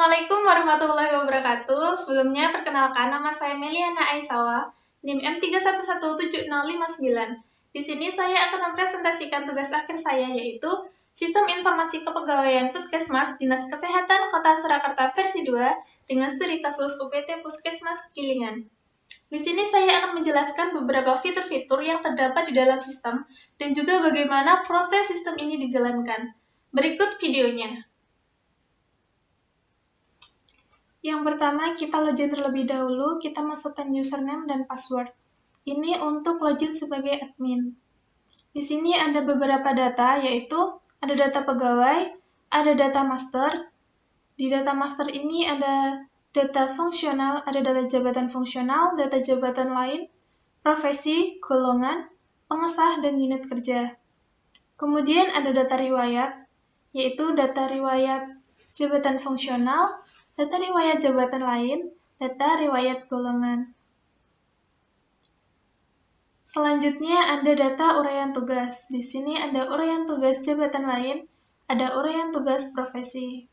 Assalamualaikum warahmatullahi wabarakatuh. Sebelumnya, perkenalkan nama saya Meliana Aisawa, NIM M317059. Di sini saya akan mempresentasikan tugas akhir saya, yaitu Sistem Informasi Kepegawaian Puskesmas Dinas Kesehatan Kota Surakarta versi 2 dengan studi kasus UPT Puskesmas Gilingan. Di sini saya akan menjelaskan beberapa fitur-fitur yang terdapat di dalam sistem dan juga bagaimana proses sistem ini dijalankan. Berikut videonya. Yang pertama, kita login terlebih dahulu, kita masukkan username dan password. Ini untuk login sebagai admin. Di sini ada beberapa data, yaitu ada data pegawai, ada data master. Di data master ini ada data fungsional, ada data jabatan fungsional, data jabatan lain, profesi, golongan, pengesah, dan unit kerja. Kemudian ada data riwayat, yaitu data riwayat jabatan fungsional, data riwayat jabatan lain, data riwayat golongan. Selanjutnya ada data uraian tugas. Di sini ada uraian tugas jabatan lain, ada uraian tugas profesi.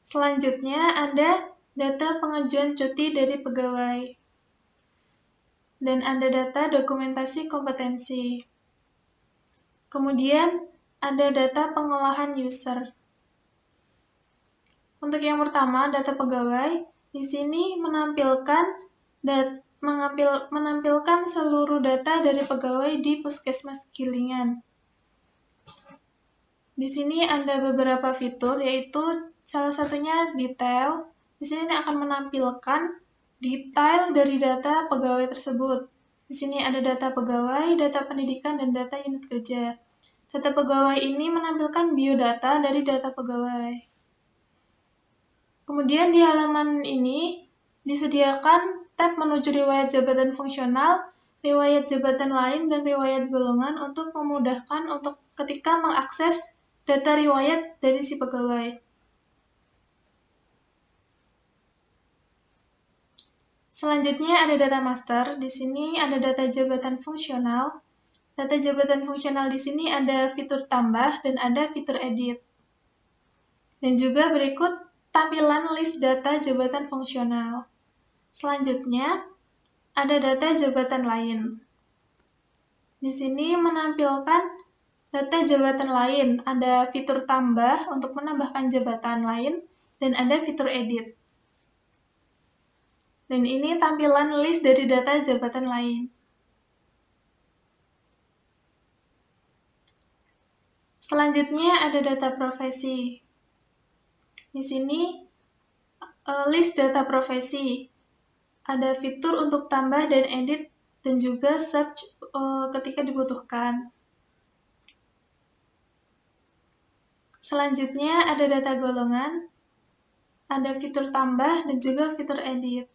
Selanjutnya ada data pengajuan cuti dari pegawai. Dan ada data dokumentasi kompetensi. Kemudian ada data pengolahan user. Untuk yang pertama, data pegawai, di sini menampilkan seluruh data dari pegawai di Puskesmas Gilingan. Di sini ada beberapa fitur, yaitu salah satunya detail. Di sini akan menampilkan detail dari data pegawai tersebut. Di sini ada data pegawai, data pendidikan, dan data unit kerja. Data pegawai ini menampilkan biodata dari data pegawai. Kemudian di halaman ini disediakan tab menuju riwayat jabatan fungsional, riwayat jabatan lain, dan riwayat golongan untuk memudahkan untuk ketika mengakses data riwayat dari si pegawai. Selanjutnya ada data master. Di sini ada data jabatan fungsional. Data jabatan fungsional di sini ada fitur tambah dan ada fitur edit. Dan juga berikut tampilan list data jabatan fungsional. Selanjutnya, ada data jabatan lain. Di sini menampilkan data jabatan lain, ada fitur tambah untuk menambahkan jabatan lain, dan ada fitur edit. Dan ini tampilan list dari data jabatan lain. Selanjutnya ada data profesi. Di sini list data profesi. Ada fitur untuk tambah dan edit dan juga search ketika dibutuhkan. Selanjutnya ada data golongan, ada fitur tambah dan juga fitur edit.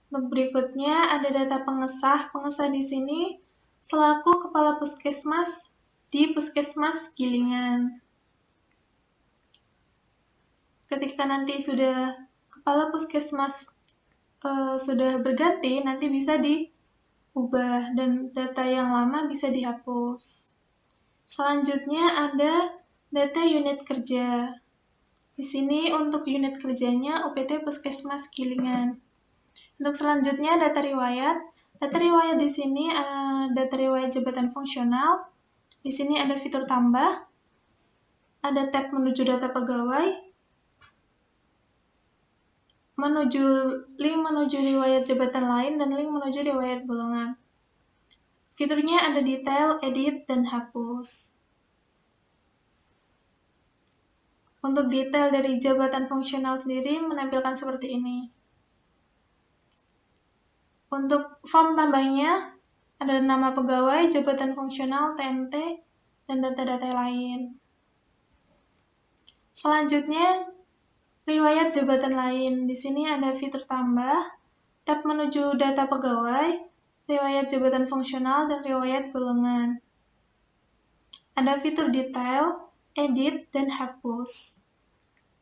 Untuk berikutnya ada data pengesah. Pengesah di sini selaku kepala puskesmas di Puskesmas Gilingan. Ketika nanti sudah kepala puskesmas sudah berganti, nanti bisa diubah dan data yang lama bisa dihapus. Selanjutnya ada data unit kerja. Di sini untuk unit kerjanya UPT Puskesmas Gilingan. Untuk selanjutnya data riwayat. Data riwayat di sini data riwayat jabatan fungsional. Di sini ada fitur tambah. Ada tab menuju data pegawai. Link menuju riwayat jabatan lain dan link menuju riwayat golongan. Fiturnya ada detail, edit, dan hapus. Untuk detail dari jabatan fungsional sendiri menampilkan seperti ini. Untuk form tambahnya, ada nama pegawai, jabatan fungsional, TNT, dan data-data lain. Selanjutnya, riwayat jabatan lain. Di sini ada fitur tambah, tab menuju data pegawai, riwayat jabatan fungsional, dan riwayat golongan. Ada fitur detail, edit, dan hapus.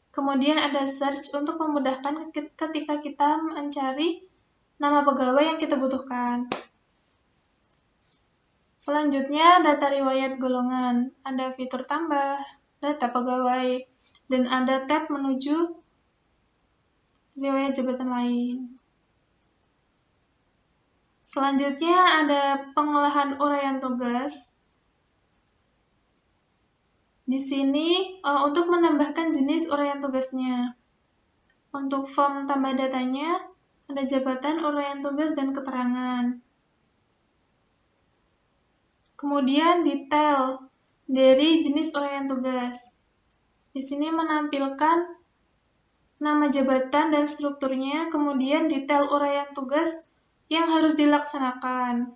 Kemudian ada search untuk memudahkan ketika kita mencari nama pegawai yang kita butuhkan. Selanjutnya, data riwayat golongan. Ada fitur tambah, data pegawai, dan ada tab menuju riwayat jabatan lain. Selanjutnya, ada pengolahan uraian tugas. Di sini, untuk menambahkan jenis uraian tugasnya. Untuk form tambah datanya, ada jabatan, uraian tugas, dan keterangan. Kemudian detail dari jenis uraian tugas. Di sini menampilkan nama jabatan dan strukturnya, kemudian detail uraian tugas yang harus dilaksanakan.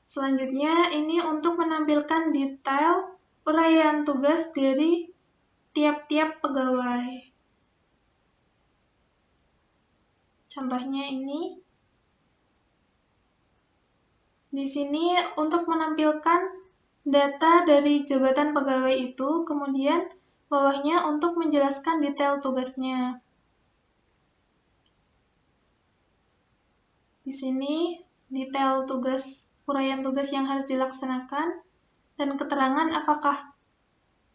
Selanjutnya, ini untuk menampilkan detail uraian tugas dari tiap-tiap pegawai. Contohnya ini. Di sini untuk menampilkan data dari jabatan pegawai itu, kemudian bawahnya untuk menjelaskan detail tugasnya. Di sini detail tugas, uraian tugas yang harus dilaksanakan, dan keterangan apakah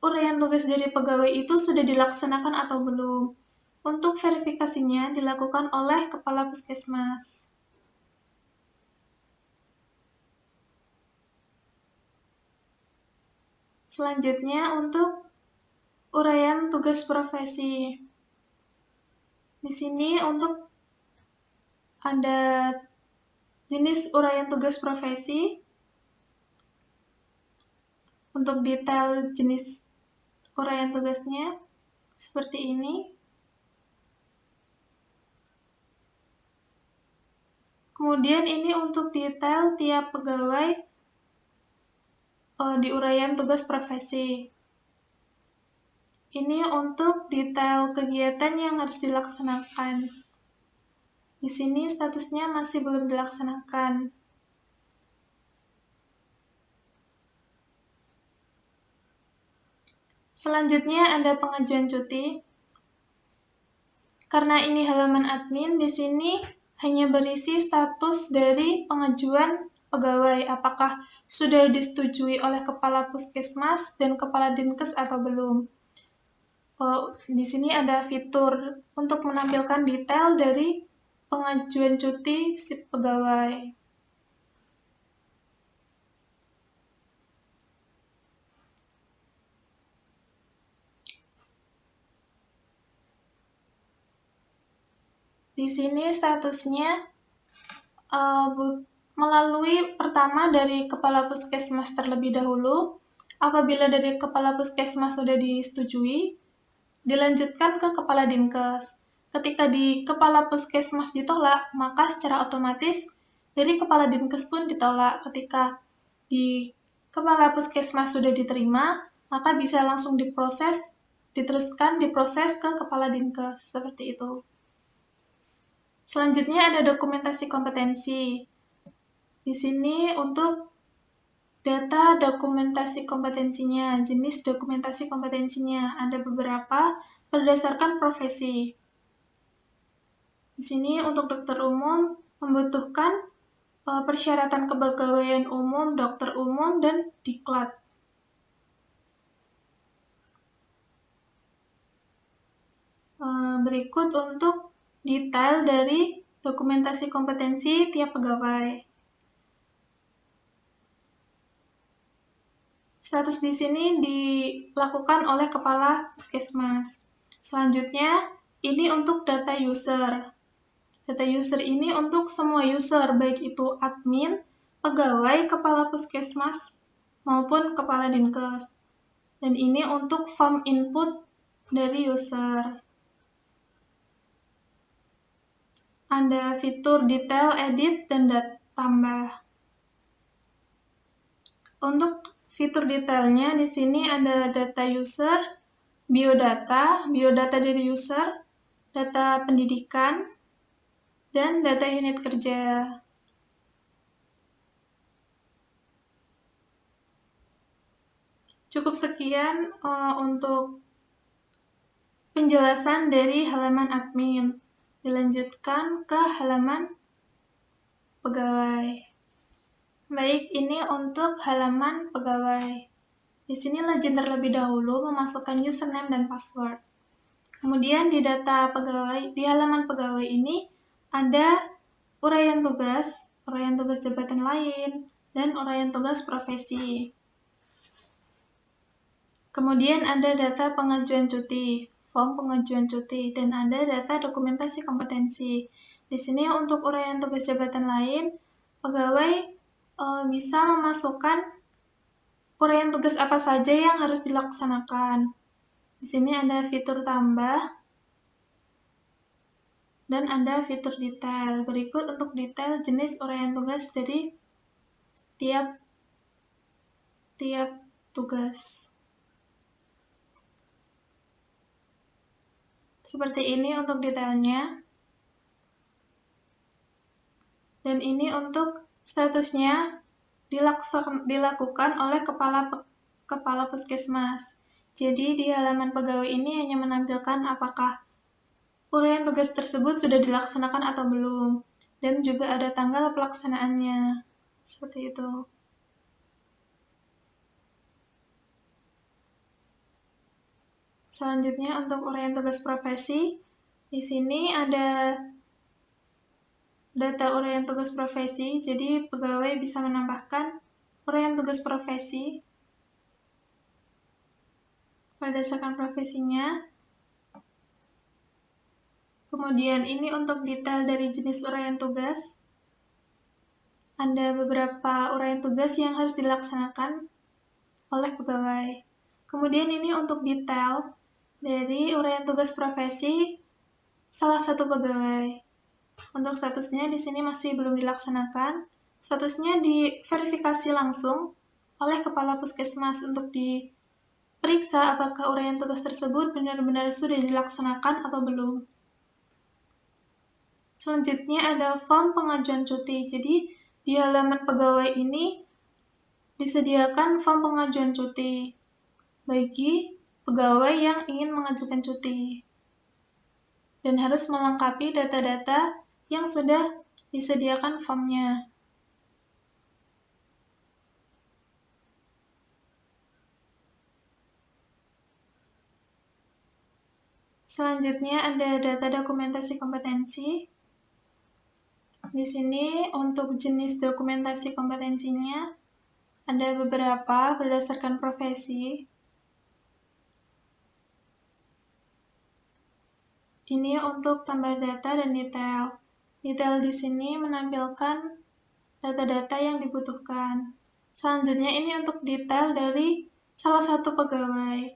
uraian tugas dari pegawai itu sudah dilaksanakan atau belum. Untuk verifikasinya dilakukan oleh Kepala Puskesmas. Selanjutnya untuk uraian tugas profesi. Di sini untuk ada jenis uraian tugas profesi. Untuk detail jenis uraian tugasnya seperti ini. Kemudian ini untuk detail tiap pegawai di uraian tugas profesi. Ini untuk detail kegiatan yang harus dilaksanakan. Di sini statusnya masih belum dilaksanakan. Selanjutnya ada pengajuan cuti. Karena ini halaman admin, di sini hanya berisi status dari pengajuan pegawai, apakah sudah disetujui oleh Kepala Puskesmas dan Kepala Dinkes atau belum. Di sini ada fitur untuk menampilkan detail dari pengajuan cuti si pegawai. Di sini statusnya melalui pertama dari Kepala Puskesmas terlebih dahulu. Apabila dari Kepala Puskesmas sudah disetujui, dilanjutkan ke Kepala Dinkes. Ketika di Kepala Puskesmas ditolak, maka secara otomatis dari Kepala Dinkes pun ditolak. Ketika di Kepala Puskesmas sudah diterima, maka bisa langsung diteruskan diproses ke Kepala Dinkes, seperti itu. Selanjutnya ada dokumentasi kompetensi. Di sini untuk data dokumentasi kompetensinya, jenis dokumentasi kompetensinya, ada beberapa berdasarkan profesi. Di sini untuk dokter umum membutuhkan persyaratan kepegawaian umum, dokter umum, dan diklat. Berikut untuk detail dari dokumentasi kompetensi tiap pegawai. Status di sini dilakukan oleh Kepala Puskesmas. Selanjutnya, ini untuk data user. Data user ini untuk semua user, baik itu admin, pegawai, Kepala Puskesmas, maupun Kepala Dinkes. Dan ini untuk form input dari user. Ada fitur detail, edit, dan data tambah. Untuk fitur detailnya di sini ada data user, biodata dari user, data pendidikan, dan data unit kerja. Cukup sekian untuk penjelasan dari halaman admin. Dilanjutkan ke halaman pegawai. Baik, ini untuk halaman pegawai. Di sini login terlebih dahulu memasukkan username dan password. Kemudian di data pegawai, di halaman pegawai ini ada uraian tugas jabatan lain, dan uraian tugas profesi. Kemudian ada data pengajuan cuti, form pengajuan cuti, dan ada data dokumentasi kompetensi. Di sini untuk uraian tugas jabatan lain, pegawai bisa memasukkan uraian tugas apa saja yang harus dilaksanakan. Di sini ada fitur tambah dan ada fitur detail. Berikut untuk detail jenis uraian tugas dari tiap tugas. Seperti ini untuk detailnya. Dan ini untuk statusnya dilakukan oleh kepala puskesmas. Jadi di halaman pegawai ini hanya menampilkan apakah uraian tugas tersebut sudah dilaksanakan atau belum, dan juga ada tanggal pelaksanaannya. Seperti itu. Selanjutnya untuk uraian tugas profesi, di sini ada data uraian tugas profesi, jadi pegawai bisa menambahkan uraian tugas profesi berdasarkan profesinya. Kemudian ini untuk detail dari jenis uraian tugas. Ada beberapa uraian tugas yang harus dilaksanakan oleh pegawai. Kemudian ini untuk detail dari uraian tugas profesi salah satu pegawai. Untuk statusnya di sini masih belum dilaksanakan. Statusnya diverifikasi langsung oleh kepala puskesmas untuk diperiksa apakah uraian tugas tersebut benar-benar sudah dilaksanakan atau belum. Selanjutnya ada form pengajuan cuti. Jadi di halaman pegawai ini disediakan form pengajuan cuti bagi pegawai yang ingin mengajukan cuti dan harus melengkapi data-data yang sudah disediakan formnya. Selanjutnya ada data dokumentasi kompetensi. Di sini untuk jenis dokumentasi kompetensinya ada beberapa berdasarkan profesi. Ini untuk tambah data dan detail. Detail di sini menampilkan data-data yang dibutuhkan. Selanjutnya ini untuk detail dari salah satu pegawai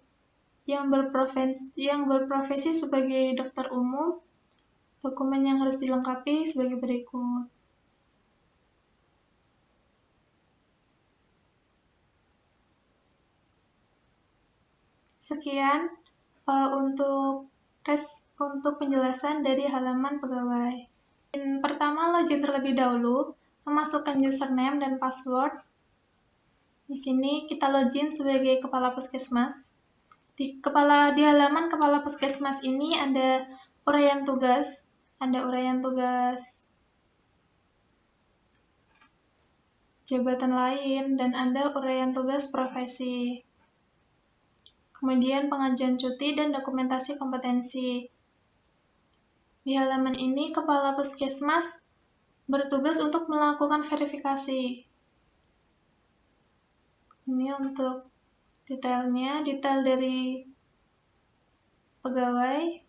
yang berprofesi sebagai dokter umum. Dokumen yang harus dilengkapi sebagai berikut. Sekian untuk penjelasan dari halaman pegawai. Pertama, login terlebih dahulu, memasukkan username dan password. Di sini kita login sebagai kepala puskesmas. Di halaman kepala puskesmas ini ada uraian tugas, jabatan lain, dan ada uraian tugas profesi. Kemudian pengajuan cuti dan dokumentasi kompetensi. Di halaman ini, kepala puskesmas bertugas untuk melakukan verifikasi. Ini untuk detailnya, detail dari pegawai.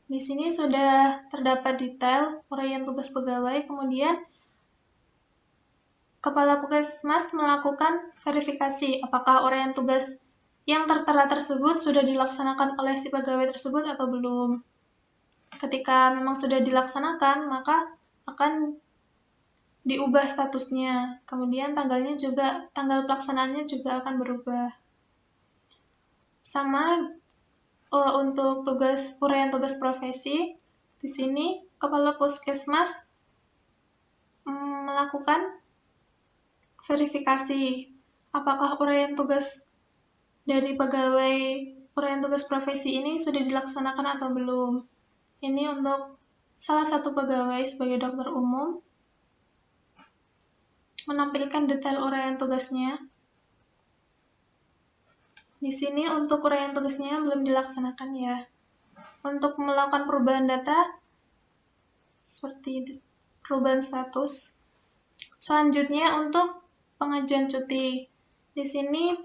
Di sini sudah terdapat detail uraian tugas pegawai, kemudian kepala puskesmas melakukan verifikasi apakah uraian tugas yang tertera tersebut sudah dilaksanakan oleh si pegawai tersebut atau belum. Ketika memang sudah dilaksanakan, maka akan diubah statusnya. Kemudian tanggal pelaksanaannya juga akan berubah. Sama untuk uraian tugas profesi, di sini kepala puskesmas melakukan verifikasi apakah uraian tugas dari pegawai uraian tugas profesi ini sudah dilaksanakan atau belum. Ini untuk salah satu pegawai sebagai dokter umum, menampilkan detail uraian tugasnya. Di sini untuk uraian tugasnya belum dilaksanakan ya. Untuk melakukan perubahan data, seperti perubahan status. Selanjutnya untuk pengajuan cuti. Di sini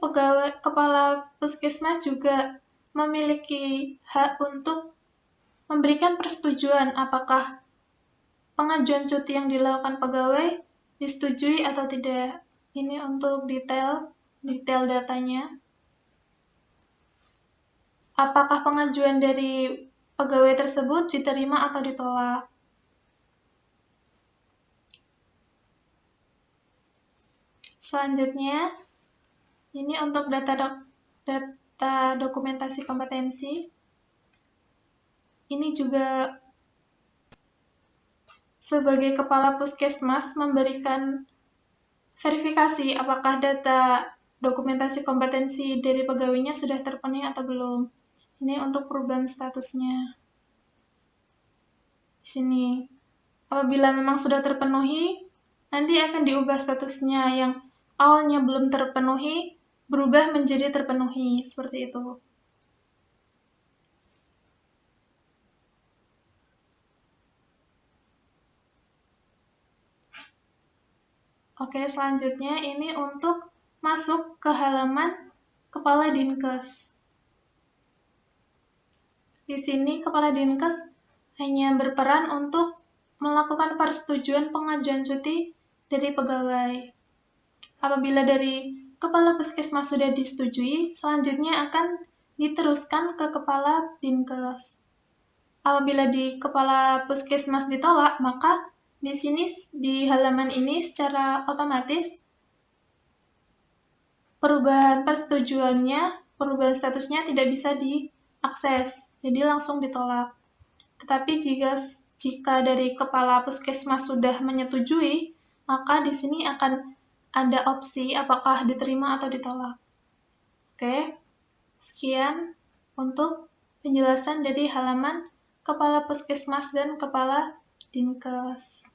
kepala puskesmas juga memiliki hak untuk memberikan persetujuan apakah pengajuan cuti yang dilakukan pegawai disetujui atau tidak. Ini untuk detail datanya. Apakah pengajuan dari pegawai tersebut diterima atau ditolak. Selanjutnya, ini untuk data dokumentasi kompetensi. Ini juga sebagai kepala puskesmas memberikan verifikasi apakah data dokumentasi kompetensi dari pegawainya sudah terpenuhi atau belum. Ini untuk perubahan statusnya. Di sini, apabila memang sudah terpenuhi, nanti akan diubah statusnya yang awalnya belum terpenuhi, berubah menjadi terpenuhi, seperti itu. Oke, selanjutnya ini untuk masuk ke halaman Kepala Dinkes. Di sini Kepala Dinkes hanya berperan untuk melakukan persetujuan pengajuan cuti dari pegawai. Apabila dari Kepala Puskesmas sudah disetujui, selanjutnya akan diteruskan ke Kepala Dinkes. Apabila di Kepala Puskesmas ditolak, maka di sini di halaman ini secara otomatis perubahan perubahan statusnya tidak bisa diakses, jadi langsung ditolak. Tetapi jika dari Kepala Puskesmas sudah menyetujui, maka di sini akan ada opsi apakah diterima atau ditolak. Oke, sekian untuk penjelasan dari halaman Kepala Puskesmas dan Kepala Dinkes.